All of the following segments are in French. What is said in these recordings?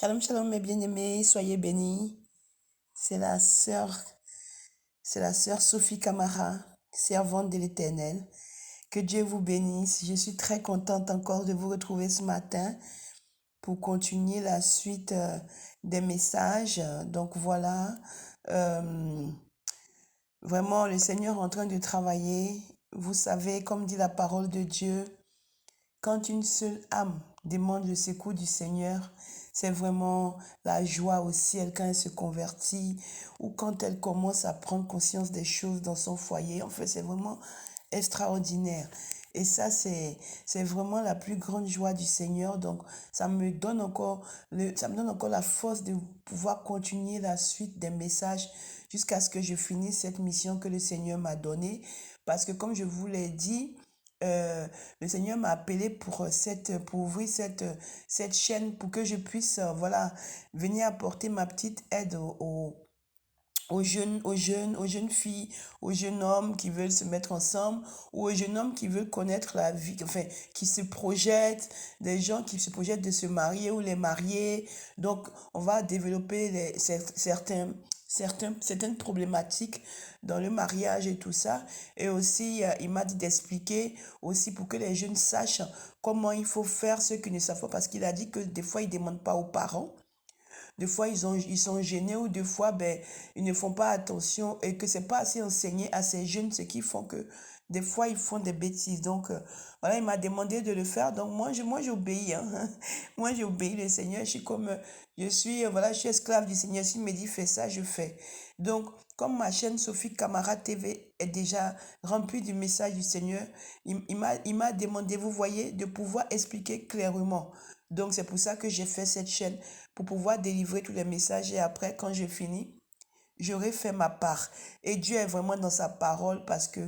Shalom, shalom, mes bien-aimés, soyez bénis. C'est la sœur, c'est la sœur Sophie Camara, servante de l'Éternel. Que Dieu vous bénisse. Je suis très contente encore de vous retrouver ce matin pour continuer la suite des messages. Donc voilà, euh, vraiment le Seigneur est en train de travailler. Vous savez, comme dit la parole de Dieu, quand une seule âme demande le secours du Seigneur, c'est vraiment la joie au ciel quand elle se convertit ou quand elle commence à prendre conscience des choses dans son foyer. En fait, c'est vraiment extraordinaire. Et ça, c'est vraiment la plus grande joie du Seigneur. Donc, ça me donne encore la force de pouvoir continuer la suite des messages jusqu'à ce que je finisse cette mission que le Seigneur m'a donnée. Parce que comme je vous l'ai dit, euh, le Seigneur m'a appelé pour ouvrir cette chaîne pour que je puisse, voilà, venir apporter ma petite aide aux jeunes filles, aux jeunes hommes qui veulent se mettre ensemble ou aux jeunes hommes qui veulent connaître la vie, enfin, qui se projettent, des gens qui se projettent de se marier ou les marier. Donc, on va développer certaines problématiques dans le mariage et tout ça. Et aussi, il m'a dit d'expliquer aussi pour que les jeunes sachent comment il faut faire ceux qui ne savent pas, parce qu'il a dit que des fois, ils ne demandent pas aux parents. Des fois, ils sont gênés ou des fois, ben, ils ne font pas attention et que c'est pas assez enseigné à ces jeunes, ce qui font que des fois, ils font des bêtises. Donc, voilà, il m'a demandé de le faire. Donc, moi, j'obéis. Hein. Moi, j'obéis le Seigneur. Je suis esclave du Seigneur. S'il me dit fais ça, je fais. Donc, comme ma chaîne Sophie Camara TV est déjà remplie du message du Seigneur, il m'a demandé, vous voyez, de pouvoir expliquer clairement. Donc, c'est pour ça que j'ai fait cette chaîne pour pouvoir délivrer tous les messages et après, quand je finis, j'aurai fait ma part. Et Dieu est vraiment dans sa parole parce que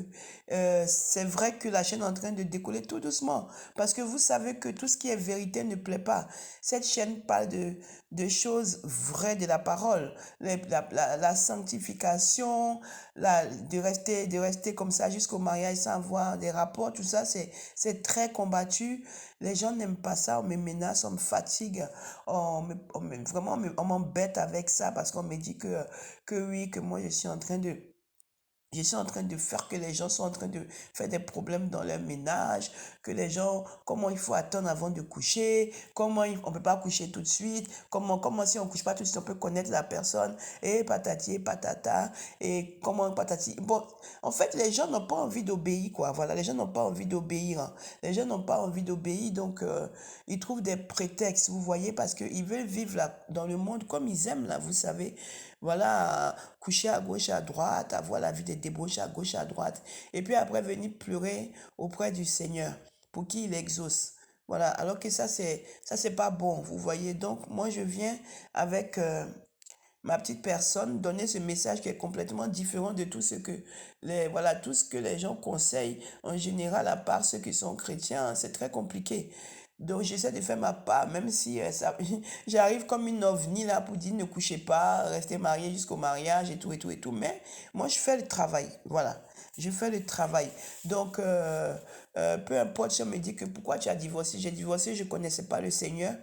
c'est vrai que la chaîne est en train de décoller tout doucement. Parce que vous savez que tout ce qui est vérité ne plaît pas. Cette chaîne parle de choses vraies de la parole. La sanctification, de rester comme ça jusqu'au mariage sans avoir des rapports, tout ça, c'est très combattu. Les gens n'aiment pas ça, on me menace, on me fatigue, vraiment, on m'embête avec ça parce qu'on me dit que oui, que moi je suis en train de faire que les gens sont en train de faire des problèmes dans leur ménage, que les gens, comment il faut attendre avant de coucher, on ne peut pas coucher tout de suite, comment si on ne couche pas tout de suite, on peut connaître la personne, et patati et patata, et comment patati. Bon, en fait, les gens n'ont pas envie d'obéir, quoi. Voilà, les gens n'ont pas envie d'obéir. Hein. Les gens n'ont pas envie d'obéir, donc ils trouvent des prétextes, vous voyez, parce qu'ils veulent vivre là, dans le monde comme ils aiment, là, vous savez. Voilà, coucher à gauche, à droite, avoir la vie de débauche à gauche, à droite. Et puis après, venir pleurer auprès du Seigneur pour qu'il exauce. Voilà, alors que ça, c'est pas bon, vous voyez. Donc, moi, je viens avec ma petite personne donner ce message qui est complètement différent de tout ce que voilà, tout ce que les gens conseillent en général, à part ceux qui sont chrétiens, c'est très compliqué. Donc j'essaie de faire ma part, même si j'arrive comme une ovni là pour dire ne couchez pas, restez mariés jusqu'au mariage et tout et tout et tout. Mais moi je fais le travail, voilà, je fais le travail. Donc peu importe si on me dit que pourquoi tu as divorcé, j'ai divorcé, je ne connaissais pas le Seigneur.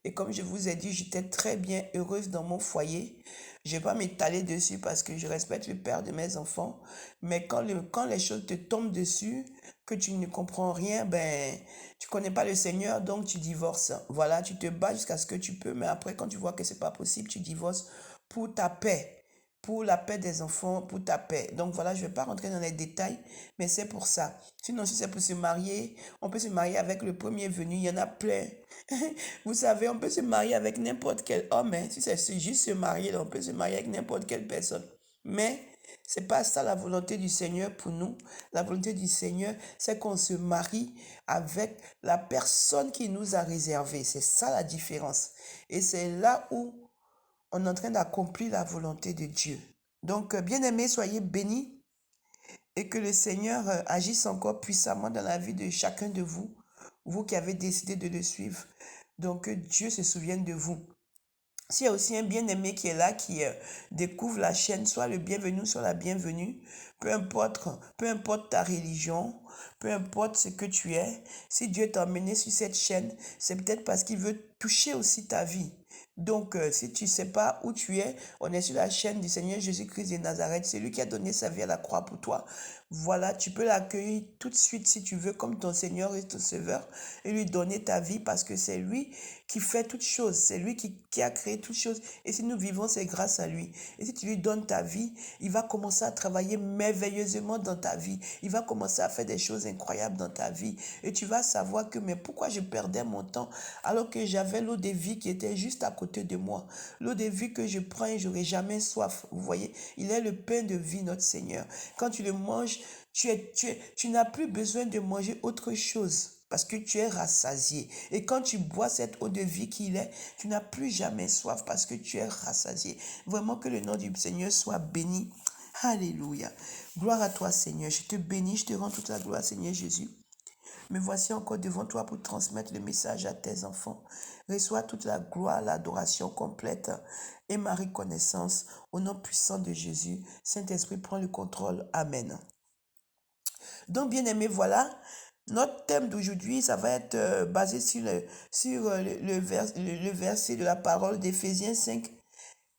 Et comme je vous ai dit, j'étais très bien heureuse dans mon foyer. Je ne vais pas m'étaler dessus parce que je respecte le père de mes enfants. Mais quand les choses te tombent dessus, que tu ne comprends rien, ben, tu connais pas le Seigneur, donc tu divorces. Voilà, tu te bats jusqu'à ce que tu peux, mais après, quand tu vois que c'est pas possible, tu divorces pour ta paix, pour la paix des enfants, pour ta paix. Donc voilà, je ne vais pas rentrer dans les détails, mais c'est pour ça. Sinon, si c'est pour se marier, on peut se marier avec le premier venu, il y en a plein. Vous savez, on peut se marier avec n'importe quel homme. Hein. Si c'est juste se marier, là, on peut se marier avec n'importe quelle personne. Mais c'est pas ça la volonté du Seigneur pour nous. La volonté du Seigneur, c'est qu'on se marie avec la personne qui nous a réservé. C'est ça la différence. Et c'est là où on est en train d'accomplir la volonté de Dieu. Donc, bien-aimés, soyez bénis et que le Seigneur agisse encore puissamment dans la vie de chacun de vous, vous qui avez décidé de le suivre. Donc, que Dieu se souvienne de vous. S'il y a aussi un bien-aimé qui est là, qui découvre la chaîne, soit le bienvenu, soit la bienvenue, peu importe ta religion, peu importe ce que tu es, si Dieu t'a emmené sur cette chaîne, c'est peut-être parce qu'il veut toucher aussi ta vie. Donc, si tu ne sais pas où tu es, on est sur la chaîne du Seigneur Jésus-Christ de Nazareth. C'est lui qui a donné sa vie à la croix pour toi. Voilà, tu peux l'accueillir tout de suite si tu veux comme ton Seigneur et ton Sauveur et lui donner ta vie parce que c'est lui qui fait toutes choses. C'est lui qui a créé toutes choses. Et si nous vivons, c'est grâce à lui. Et si tu lui donnes ta vie, il va commencer à travailler merveilleusement dans ta vie. Il va commencer à faire des choses incroyables dans ta vie. Et tu vas savoir que, mais pourquoi je perdais mon temps alors que j'avais l'eau de vie qui était juste à côté de moi. L'eau de vie que je prends et j'aurai jamais soif. Vous voyez, il est le pain de vie, notre Seigneur. Quand tu le manges, tu n'as plus besoin de manger autre chose parce que tu es rassasié. Et quand tu bois cette eau de vie qu'il est, tu n'as plus jamais soif parce que tu es rassasié. Vraiment que le nom du Seigneur soit béni. Alléluia. Gloire à toi, Seigneur. Je te bénis, je te rends toute la gloire, Seigneur Jésus. Me voici encore devant toi pour transmettre le message à tes enfants. Reçois toute la gloire, l'adoration complète et ma reconnaissance au nom puissant de Jésus. Saint-Esprit, prends le contrôle. Amen. Donc, bien-aimés, voilà, notre thème d'aujourd'hui, ça va être basé sur le verset de la parole d'Éphésiens 5,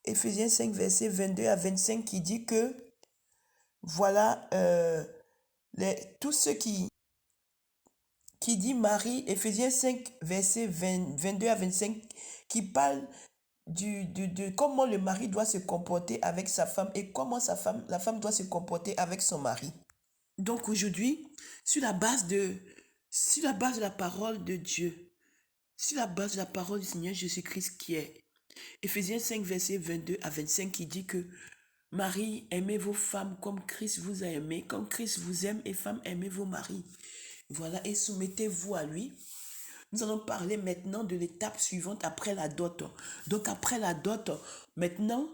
Éphésiens 5, versets 22 à 25, qui dit que, voilà, tous ceux qui dit Marie, Éphésiens 5, versets 22 à 25, qui parle de comment le mari doit se comporter avec sa femme et comment la femme doit se comporter avec son mari. Donc aujourd'hui, sur la base de la parole de Dieu, sur la base de la parole du Seigneur Jésus-Christ qui est Éphésiens 5, versets 22 à 25, qui dit que Marie, aimez vos femmes comme Christ vous a aimé, comme Christ vous aime, et femmes, aimez vos maris. Voilà, et soumettez-vous à lui. Nous allons parler maintenant de l'étape suivante après la dot. Donc après la dot, maintenant,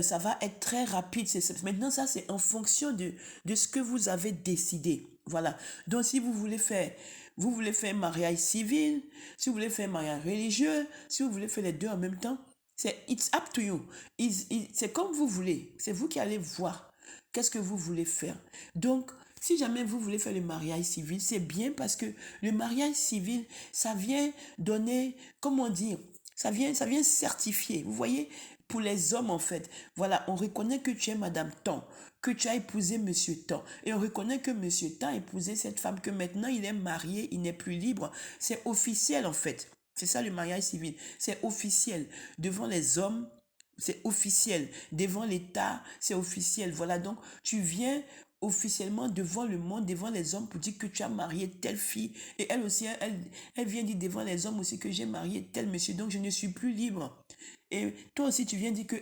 ça va être très rapide. Maintenant, ça, c'est en fonction de ce que vous avez décidé. Voilà. Donc, si vous voulez faire un mariage civil, si vous voulez faire un mariage religieux, si vous voulez faire les deux en même temps, it's up to you. C'est comme vous voulez. C'est vous qui allez voir qu'est-ce que vous voulez faire. Donc, si jamais vous voulez faire le mariage civil, c'est bien parce que le mariage civil, ça vient donner, comment dire, ça vient certifier. Vous voyez, pour les hommes en fait, voilà, on reconnaît que tu es Madame Tant, que tu as épousé Monsieur Tant, et on reconnaît que Monsieur Tant a épousé cette femme, que maintenant il est marié, il n'est plus libre. C'est officiel en fait. C'est ça le mariage civil. C'est officiel devant les hommes. C'est officiel. Devant l'État, c'est officiel. Voilà, donc tu viens officiellement devant le monde, devant les hommes pour dire que tu as marié telle fille. Et elle aussi, elle vient dire devant les hommes aussi que j'ai marié tel monsieur. Donc je ne suis plus libre. Et toi aussi, tu viens dire que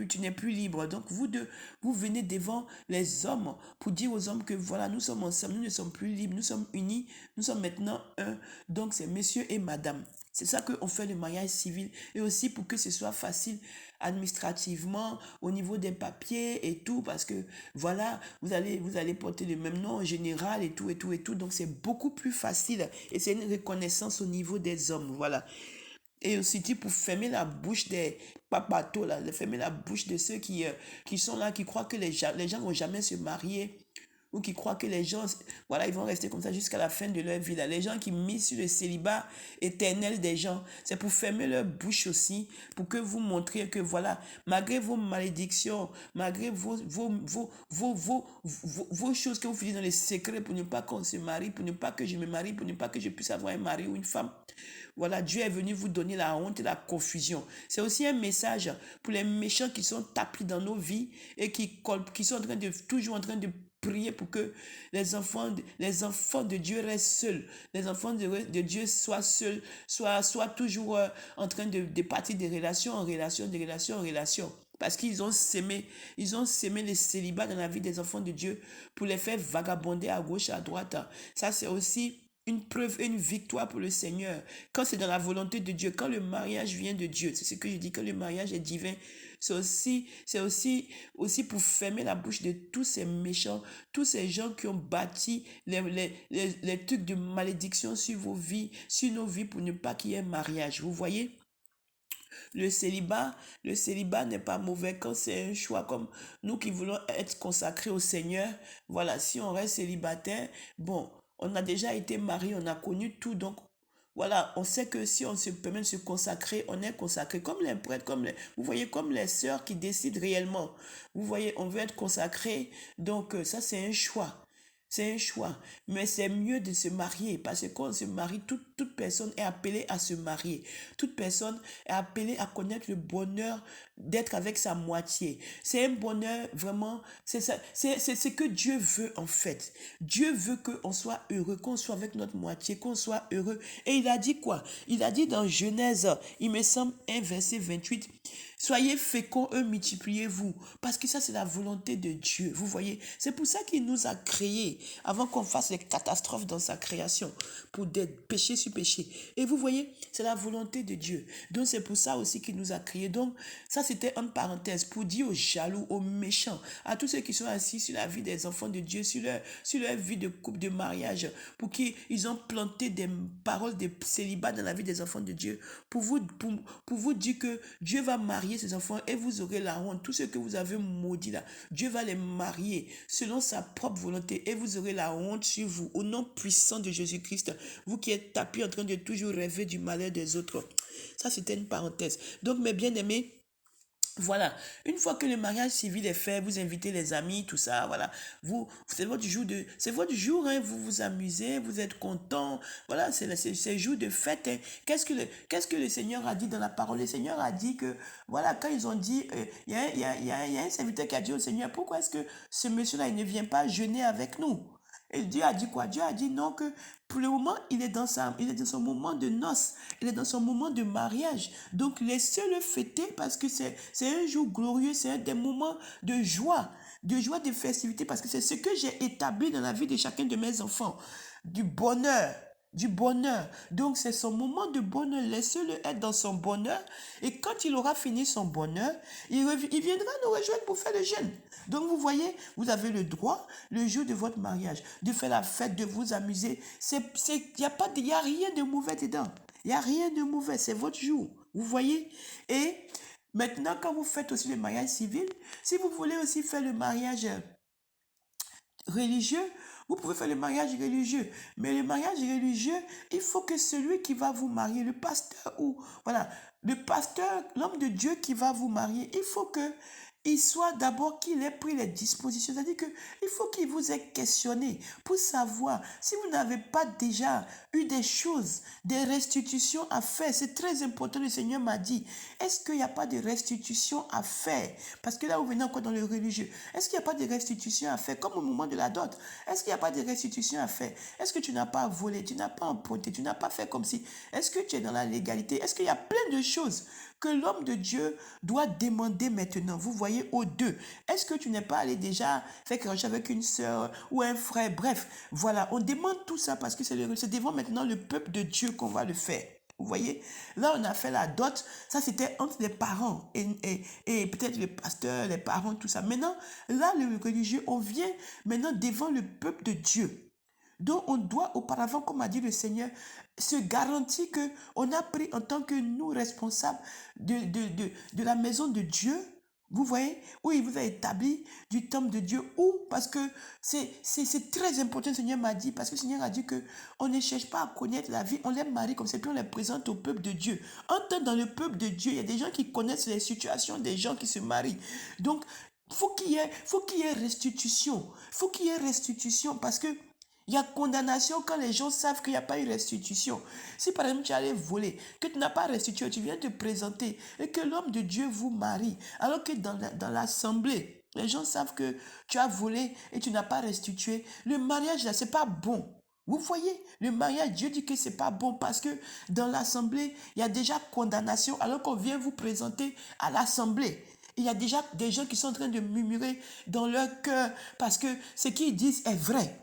tu n'es plus libre. Donc vous deux, vous venez devant les hommes pour dire aux hommes que voilà, nous sommes ensemble, nous ne sommes plus libres, nous sommes unis, nous sommes maintenant un. Donc c'est monsieur et madame. C'est ça qu'on fait le mariage civil. Et aussi pour que ce soit facile administrativement au niveau des papiers et tout, parce que voilà, vous allez porter le même nom en général et tout, et tout, et tout. Donc c'est beaucoup plus facile. Et c'est une reconnaissance au niveau des hommes. Voilà. Et aussi dit pour fermer la bouche des papatos, là, fermer la bouche de ceux qui sont là, qui croient que les gens vont jamais se marier, ou qui croient que les gens, voilà, ils vont rester comme ça jusqu'à la fin de leur vie. Là. Les gens qui misent sur le célibat éternel des gens, c'est pour fermer leur bouche aussi, pour que vous montriez que, voilà, malgré vos malédictions, malgré vos choses que vous faites dans les secrets pour ne pas qu'on se marie, pour ne pas que je me marie, pour ne pas que je puisse avoir un mari ou une femme, voilà, Dieu est venu vous donner la honte et la confusion. C'est aussi un message pour les méchants qui sont tapis dans nos vies et qui sont toujours en train de prier pour que les enfants de Dieu restent seuls. Les enfants de Dieu soient seuls, soient toujours en train de partir de relation en relation, de relation en relation. Parce qu'ils ont sémé les célibats dans la vie des enfants de Dieu pour les faire vagabonder à gauche, à droite. Ça, c'est aussi une preuve et une victoire pour le Seigneur. Quand c'est dans la volonté de Dieu, quand le mariage vient de Dieu, c'est ce que je dis, quand le mariage est divin, c'est aussi pour fermer la bouche de tous ces méchants, tous ces gens qui ont bâti les trucs de malédiction sur vos vies, sur nos vies pour ne pas qu'il y ait mariage. Vous voyez? Le célibat n'est pas mauvais quand c'est un choix comme nous qui voulons être consacrés au Seigneur. Voilà, si on reste célibataire, bon, on a déjà été marié, on a connu tout, donc Voilà, on sait que si on se permet de se consacrer, on est consacré comme les prêtres, vous voyez, comme les sœurs qui décident réellement. Vous voyez, on veut être consacré, donc ça c'est un choix. C'est un choix. Mais c'est mieux de se marier parce que quand on se marie, toute personne est appelée à se marier. Toute personne est appelée à connaître le bonheur d'être avec sa moitié. C'est un bonheur vraiment, c'est ça, c'est ce que Dieu veut en fait. Dieu veut qu'on soit heureux, qu'on soit avec notre moitié, qu'on soit heureux. Et il a dit quoi? Il a dit dans Genèse, il me semble, 1 verset 28, soyez féconds et multipliez-vous. Parce que ça, c'est la volonté de Dieu. Vous voyez, c'est pour ça qu'il nous a créés avant qu'on fasse les catastrophes dans sa création, pour des péchés sur péché. Et vous voyez, c'est la volonté de Dieu. Donc, c'est pour ça aussi qu'il nous a créés. Donc, ça, c'était une parenthèse pour dire aux jaloux, aux méchants, à tous ceux qui sont assis sur la vie des enfants de Dieu, sur leur vie de couple, de mariage, pour qu'ils ont planté des paroles de célibat dans la vie des enfants de Dieu, pour vous dire que Dieu va marier ses enfants et vous aurez la honte. Tout ce que vous avez maudit là, Dieu va les marier selon sa propre volonté et vous aurez la honte sur vous. Au nom puissant de Jésus-Christ, vous qui êtes tapis en train de toujours rêver du malheur des autres. Ça, c'était une parenthèse. Donc, mes bien-aimés, voilà, une fois que le mariage civil est fait, vous invitez les amis, tout ça, voilà. C'est votre jour, hein, vous vous amusez, vous êtes content. Voilà, c'est jour de fête, hein. Qu'est-ce que le Seigneur a dit dans la parole? Le Seigneur a dit que, voilà, quand ils ont dit, il y a un serviteur qui a dit au Seigneur, pourquoi est-ce que ce monsieur-là, il ne vient pas jeûner avec nous? Et Dieu a dit quoi? Dieu a dit non, que pour le moment, il est dans son moment de noces, il est dans son moment de mariage. Donc, laissez-le fêter parce que c'est un jour glorieux, c'est un des moments de joie, de festivité, parce que c'est ce que j'ai établi dans la vie de chacun de mes enfants. Du bonheur. Du bonheur. Donc, c'est son moment de bonheur. Laissez-le être dans son bonheur. Et quand il aura fini son bonheur, il viendra nous rejoindre pour faire le jeûne. Donc, vous voyez, vous avez le droit, le jour de votre mariage, de faire la fête, de vous amuser. Il y a rien de mauvais dedans. Il n'y a rien de mauvais. C'est votre jour. Vous voyez? Et maintenant, quand vous faites aussi le mariage civil, si vous voulez aussi faire le mariage religieux, vous pouvez faire le mariage religieux. Mais le mariage religieux, il faut que celui qui va vous marier, le pasteur ou, voilà, le pasteur, l'homme de Dieu qui va vous marier, il faut que il soit d'abord qu'il ait pris les dispositions. C'est-à-dire que il faut qu'il vous ait questionné pour savoir si vous n'avez pas déjà eu des choses, des restitutions à faire. C'est très important, le Seigneur m'a dit. Est-ce qu'il n'y a pas de restitution à faire? Parce que là, vous venez encore dans le religieux. Est-ce qu'il n'y a pas de restitution à faire? Comme au moment de la dot. Est-ce qu'il n'y a pas de restitution à faire? Est-ce que tu n'as pas volé? Tu n'as pas emprunté? Tu n'as pas fait comme si? Est-ce que tu es dans la légalité? Est-ce qu'il y a plein de choses que l'homme de Dieu doit demander maintenant? Vous voyez, aux deux. Est-ce que tu n'es pas allé déjà faire quelque chose avec une sœur ou un frère? Bref, voilà, on demande tout ça parce que c'est devant maintenant le peuple de Dieu qu'on va le faire. Vous voyez, là on a fait la dot, ça c'était entre les parents et peut-être les pasteurs, les parents, tout ça. Maintenant, là le religieux, on vient maintenant devant le peuple de Dieu. Donc on doit auparavant, comme a dit le Seigneur, se garantir que on a pris en tant que nous responsables de la maison de Dieu. Vous voyez, où il vous a établi du temple de Dieu, ou parce que c'est très important, le Seigneur m'a dit, parce que le Seigneur a dit que on ne cherche pas à connaître la vie, on les marie comme ça, puis on les présente au peuple de Dieu. En tant dans le peuple de Dieu, il y a des gens qui connaissent les situations des gens qui se marient. Donc, faut qu'il y ait restitution. Faut qu'il y ait restitution parce que il y a condamnation quand les gens savent qu'il n'y a pas eu restitution. Si par exemple tu allais voler, que tu n'as pas restitué, tu viens te présenter et que l'homme de Dieu vous marie, alors que dans l'assemblée, les gens savent que tu as volé et tu n'as pas restitué, le mariage là, c'est pas bon. Vous voyez, le mariage, Dieu dit que c'est pas bon parce que dans l'assemblée, il y a déjà condamnation alors qu'on vient vous présenter à l'assemblée. Il y a déjà des gens qui sont en train de murmurer dans leur cœur parce que ce qu'ils disent est vrai.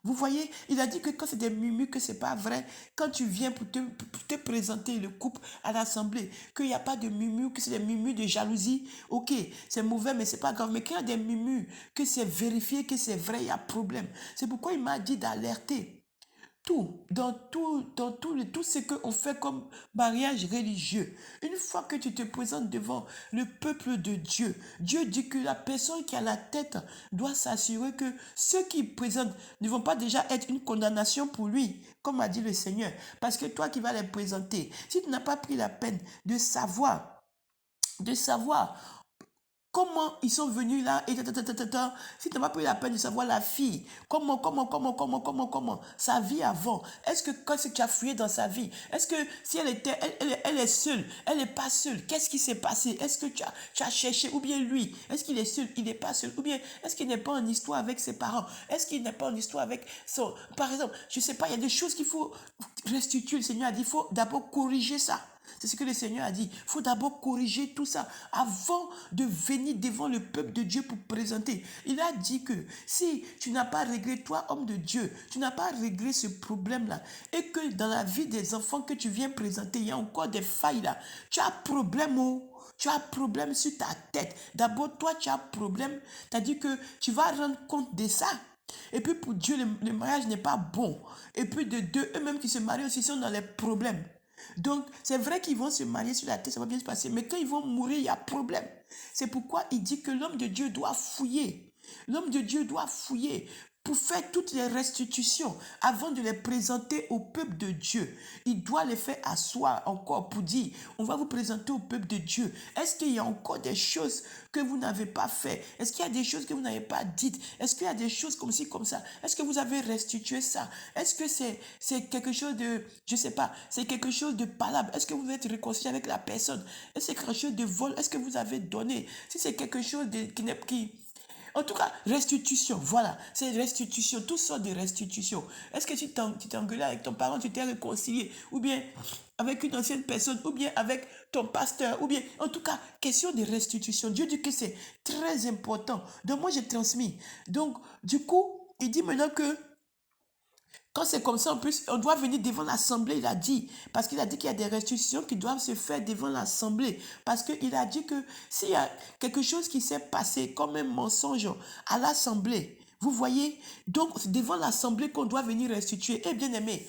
Vous voyez, il a dit que quand c'est des murmures, que c'est pas vrai, quand tu viens pour te présenter le couple à l'assemblée, qu'il n'y a pas de murmures, que c'est des murmures de jalousie, ok, c'est mauvais, mais c'est pas grave. Mais qu'il y a des murmures, que c'est vérifié, que c'est vrai, il y a problème. C'est pourquoi il m'a dit d'alerter tout ce qu'on fait comme mariage religieux, une fois que tu te présentes devant le peuple de Dieu, Dieu dit que la personne qui a la tête doit s'assurer que ceux qui présentent ne vont pas déjà être une condamnation pour lui, comme a dit le Seigneur. Parce que toi qui vas les présenter, si tu n'as pas pris la peine de savoir comment ils sont venus là, et si tu n'as pas pris la peine de savoir la fille, comment, sa vie avant, est-ce que quand tu as fouillé dans sa vie, est-ce que si elle est seule, elle n'est pas seule, qu'est-ce qui s'est passé, est-ce que tu as cherché, ou bien lui, est-ce qu'il est seul, il n'est pas seul, ou bien est-ce qu'il n'est pas en histoire avec ses parents, est-ce qu'il n'est pas en histoire avec son, par exemple, je ne sais pas, il y a des choses qu'il faut restituer, le Seigneur a dit, il faut d'abord corriger ça. C'est ce que le Seigneur a dit. Il faut d'abord corriger tout ça avant de venir devant le peuple de Dieu pour présenter. Il a dit que si tu n'as pas réglé, toi, homme de Dieu, tu n'as pas réglé ce problème-là et que dans la vie des enfants que tu viens présenter, il y a encore des failles là, tu as problème, tu as problème sur ta tête. D'abord, toi, tu as problème. C'est-à-dire que tu vas rendre compte de ça. Et puis pour Dieu, le mariage n'est pas bon. Et puis de deux, eux-mêmes qui se marient aussi sont dans les problèmes. Donc, c'est vrai qu'ils vont se marier sur la terre, ça va bien se passer. Mais quand ils vont mourir, il y a problème. C'est pourquoi il dit que l'homme de Dieu doit fouiller. L'homme de Dieu doit fouiller pour faire toutes les restitutions avant de les présenter au peuple de Dieu. Il doit les faire asseoir encore pour dire, on va vous présenter au peuple de Dieu. Est-ce qu'il y a encore des choses que vous n'avez pas fait? Est-ce qu'il y a des choses que vous n'avez pas dites? Est-ce qu'il y a des choses comme ci, comme ça? Est-ce que vous avez restitué ça? Est-ce que c'est quelque chose de, je sais pas, c'est quelque chose de palable? Est-ce que vous êtes réconcilié avec la personne? Est-ce que c'est quelque chose de vol? Est-ce que vous avez donné? Si c'est quelque chose qui en tout cas, restitution, voilà, c'est restitution, toutes sortes de restitution. Est-ce que tu t'es engueulé avec ton parent, tu t'es réconcilié, ou bien avec une ancienne personne, ou bien avec ton pasteur, ou bien, en tout cas, question de restitution. Dieu dit que c'est très important. Donc, moi, j'ai transmis. Donc, du coup, il dit maintenant que quand c'est comme ça, en plus, on doit venir devant l'Assemblée, il a dit. Parce qu'il a dit qu'il y a des restitutions qui doivent se faire devant l'Assemblée. Parce qu'il a dit que s'il y a quelque chose qui s'est passé comme un mensonge à l'Assemblée, vous voyez, donc c'est devant l'Assemblée qu'on doit venir restituer. Eh bien aimé,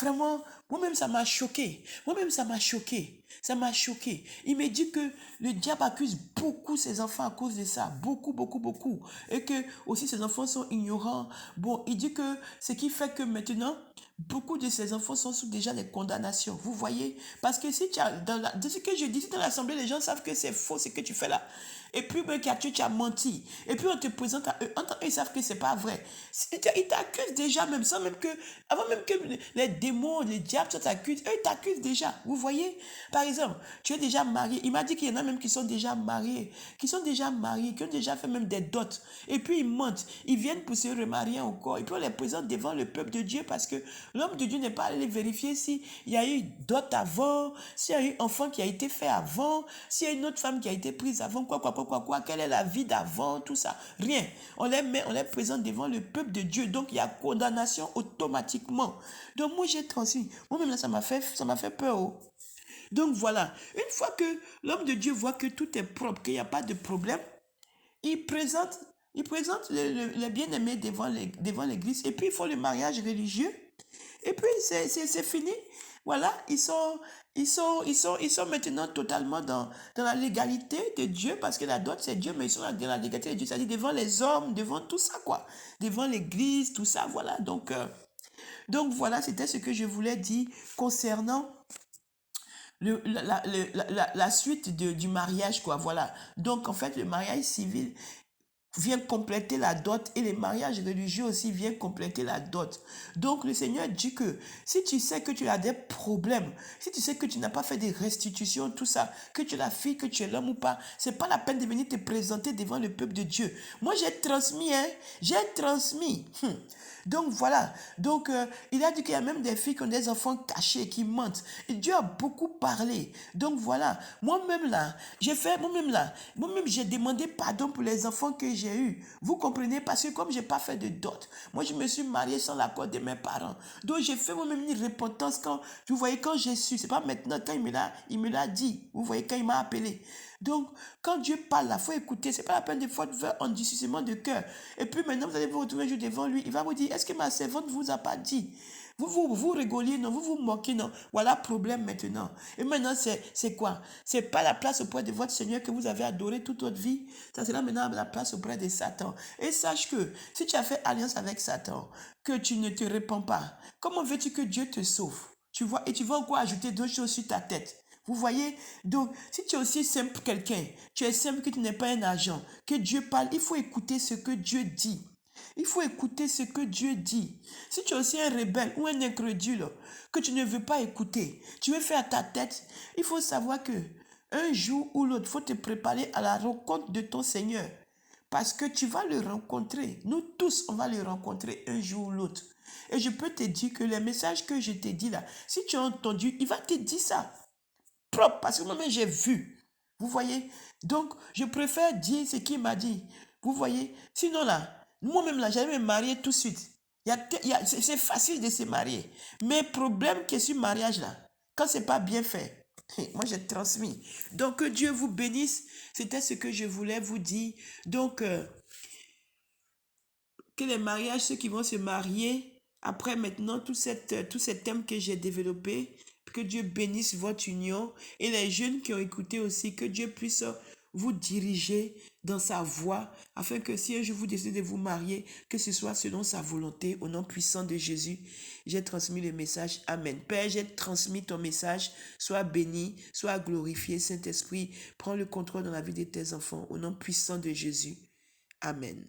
vraiment, moi-même ça m'a choqué. Moi-même ça m'a choqué. Ça m'a choqué. Il me dit que le diable accuse beaucoup ses enfants à cause de ça. Beaucoup, beaucoup, beaucoup. Et que aussi ses enfants sont ignorants. Bon, il dit que ce qui fait que maintenant, beaucoup de ses enfants sont sous déjà les condamnations. Vous voyez? Parce que si tu as, de ce que je dis, si dans l'assemblée, les gens savent que c'est faux ce que tu fais là. Et puis, ben, tu as menti. Et puis, on te présente à eux. Ils savent que c'est pas vrai. Ils t'accusent déjà, même sans même que, avant même que les démons, les diables t'accusent, eux, ils t'accusent déjà. Vous voyez? Par exemple, tu es déjà marié. Il m'a dit qu'il y en a même qui sont déjà mariés, qui ont déjà fait même des dots. Et puis, ils mentent. Ils viennent pour se remarier encore. Et puis, on les présente devant le peuple de Dieu parce que l'homme de Dieu n'est pas allé vérifier s'il y a eu dot avant, s'il y a eu enfant qui a été fait avant, s'il y a une autre femme qui a été prise avant, quelle est la vie d'avant, tout ça. Rien. On les présente devant le peuple de Dieu. Donc, il y a condamnation automatiquement. Donc, moi, j'ai transmis. Moi-même, là, ça m'a fait peur. Oh. Donc, voilà. Une fois que l'homme de Dieu voit que tout est propre, qu'il n'y a pas de problème, il présente le bien-aimé devant l'église. Et puis, ils font le mariage religieux. Et puis, c'est fini. Voilà, ils sont maintenant totalement dans la légalité de Dieu, parce que la dot, c'est Dieu, mais ils sont dans la légalité de Dieu, c'est-à-dire devant les hommes, devant tout ça, quoi. Devant l'église, tout ça, voilà. Donc voilà, c'était ce que je voulais dire concernant la suite du mariage, quoi, voilà. Donc, en fait, le mariage civil vient compléter la dot et les mariages religieux aussi viennent compléter la dot. Donc le Seigneur dit que si tu sais que tu as des problèmes, si tu sais que tu n'as pas fait des restitutions, tout ça, que tu es la fille, que tu es l'homme ou pas, c'est pas la peine de venir te présenter devant le peuple de Dieu. Moi j'ai transmis, j'ai transmis. Donc voilà, donc il a dit qu'il y a même des filles qui ont des enfants cachés, qui mentent. Et Dieu a beaucoup parlé. Donc voilà, moi-même j'ai demandé pardon pour les enfants que j'ai eus. Vous comprenez? Parce que comme j'ai pas fait de dot, moi je me suis mariée sans l'accord de mes parents. Donc j'ai fait moi-même une repentance quand, vous voyez, quand j'ai su, c'est pas maintenant, quand il me l'a dit, vous voyez, quand il m'a appelé. Donc, quand Dieu parle, il faut écouter. C'est pas la peine de faire un discernement de cœur. Et puis maintenant, vous allez vous retrouver un jour devant lui. Il va vous dire, est-ce que ma servante ne vous a pas dit? Vous rigoliez, non? Vous vous moquez, non? Voilà problème maintenant. Et maintenant, c'est quoi? C'est pas la place auprès de votre Seigneur que vous avez adoré toute votre vie. Ça sera maintenant la place auprès de Satan. Et sache que si tu as fait alliance avec Satan, que tu ne te répands pas, comment veux-tu que Dieu te sauve? Tu vois, et tu vas encore ajouter d'autres choses sur ta tête. Vous voyez? Donc, si tu es aussi simple quelqu'un, tu es simple que tu n'es pas un agent, que Dieu parle, il faut écouter ce que Dieu dit. Il faut écouter ce que Dieu dit. Si tu es aussi un rebelle ou un incrédule, que tu ne veux pas écouter, tu veux faire ta tête, il faut savoir que un jour ou l'autre, il faut te préparer à la rencontre de ton Seigneur. Parce que tu vas le rencontrer. Nous tous, on va le rencontrer un jour ou l'autre. Et je peux te dire que les messages que je t'ai dit là, si tu as entendu, il va te dire ça. Propre, parce que moi-même j'ai vu. Vous voyez? Donc, je préfère dire ce qu'il m'a dit. Vous voyez? Sinon là, moi-même là, j'allais me marier tout de suite. C'est facile de se marier. Mais problème qui est sur le mariage là, quand c'est pas bien fait, moi j'ai transmis. Donc, que Dieu vous bénisse. C'était ce que je voulais vous dire. Donc, que les mariages, ceux qui vont se marier, après maintenant, tout ces thèmes que j'ai développés, que Dieu bénisse votre union et les jeunes qui ont écouté aussi, que Dieu puisse vous diriger dans sa voie, afin que si un jour vous décidez de vous marier, que ce soit selon sa volonté, au nom puissant de Jésus. J'ai transmis le message. Amen. Père, j'ai transmis ton message. Sois béni, sois glorifié, Saint-Esprit. Prends le contrôle dans la vie de tes enfants, au nom puissant de Jésus. Amen.